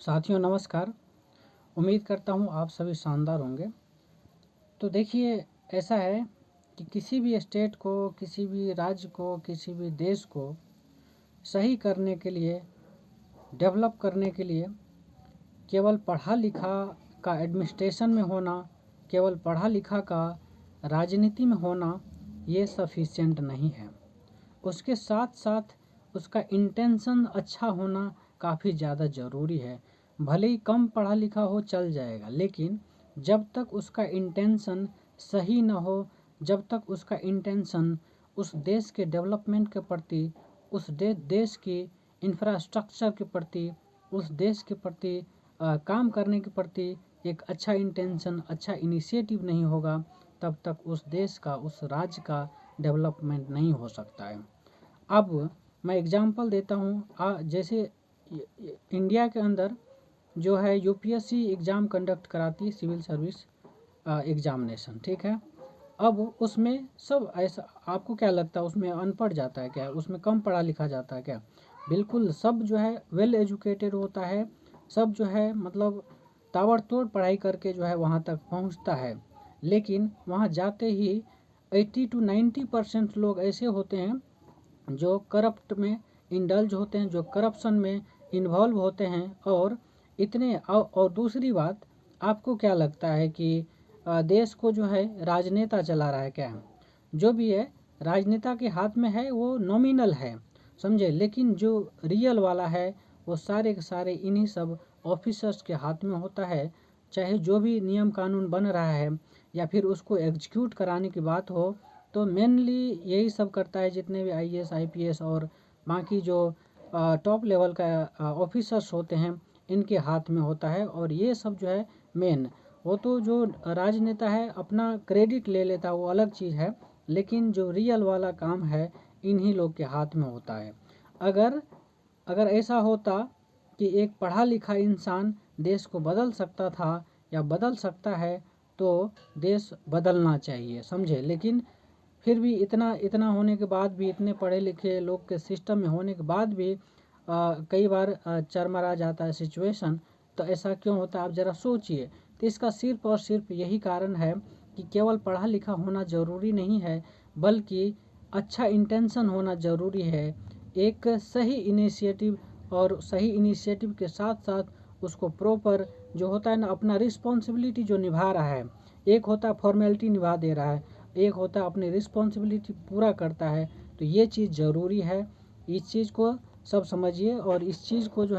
साथियों नमस्कार। उम्मीद करता हूँ आप सभी शानदार होंगे। तो देखिए, ऐसा है कि किसी भी स्टेट को, किसी भी राज्य को, किसी भी देश को सही करने के लिए, डेवलप करने के लिए केवल पढ़ा लिखा का एडमिनिस्ट्रेशन में होना, केवल पढ़ा लिखा का राजनीति में होना ये सफिशिएंट नहीं है। उसके साथ साथ उसका इंटेंशन अच्छा होना काफ़ी ज़्यादा ज़रूरी है। भले ही कम पढ़ा लिखा हो चल जाएगा, लेकिन जब तक उसका इंटेंशन सही ना हो, जब तक उसका इंटेंशन उस देश के डेवलपमेंट के प्रति, उस देश की इंफ्रास्ट्रक्चर के प्रति, उस देश के प्रति काम करने के प्रति एक अच्छा इंटेंशन, अच्छा इनिशिएटिव नहीं होगा, तब तक उस देश का, उस राज्य का डेवलपमेंट नहीं हो सकता है। अब मैं एग्जांपल देता हूँ। जैसे इंडिया के अंदर जो है यूपीएससी एग्ज़ाम कंडक्ट कराती है, सिविल सर्विस एग्जामिनेशन, ठीक है। अब उसमें सब ऐसा, आपको क्या लगता है उसमें अनपढ़ जाता है क्या? उसमें कम पढ़ा लिखा जाता है क्या? बिल्कुल, सब जो है वेल एजुकेटेड होता है। सब जो है मतलब ताबड़तोड़ पढ़ाई करके जो है वहाँ तक पहुँचता है। लेकिन वहाँ जाते ही 80 to 90% लोग ऐसे होते हैं जो करप्ट में इंडल्ज होते हैं, जो करप्शन में इन्वॉल्व होते हैं। और दूसरी बात, आपको क्या लगता है कि देश को जो है राजनेता चला रहा है क्या? जो भी है राजनेता के हाथ में है, वो नॉमिनल है, समझे। लेकिन जो रियल वाला है वो सारे के सारे इन्हीं सब ऑफिसर्स के हाथ में होता है। चाहे जो भी नियम कानून बन रहा है या फिर उसको एग्जीक्यूट कराने की बात हो, तो मेनली यही सब करता है। जितने भी आईएएस, आईपीएस और बाकी जो टॉप लेवल का ऑफिसर्स होते हैं, इनके हाथ में होता है। और ये सब जो है मेन, वो तो जो राजनेता है अपना क्रेडिट ले लेता है, वो अलग चीज़ है। लेकिन जो रियल वाला काम है इन्हीं लोग के हाथ में होता है। अगर अगर ऐसा होता कि एक पढ़ा लिखा इंसान देश को बदल सकता था या बदल सकता है, तो देश बदलना चाहिए, समझे। लेकिन फिर भी इतना इतना होने के बाद भी, इतने पढ़े लिखे लोग के सिस्टम में होने के बाद भी कई बार चरमरा जाता है सिचुएशन। तो ऐसा क्यों होता है, आप ज़रा सोचिए। तो इसका सिर्फ और सिर्फ यही कारण है कि केवल पढ़ा लिखा होना ज़रूरी नहीं है, बल्कि अच्छा इंटेंशन होना ज़रूरी है। एक सही इनिशिएटिव, और सही इनिशिएटिव के साथ साथ उसको प्रॉपर जो होता है ना, अपना रिस्पॉन्सिबिलिटी जो निभा रहा है। एक होता है फॉर्मेलिटी निभा दे रहा है, एक होता है अपनी रिस्पॉन्सिबिलिटी पूरा करता है। तो ये चीज़ ज़रूरी है। इस चीज़ को सब समझिए और इस चीज़ को जो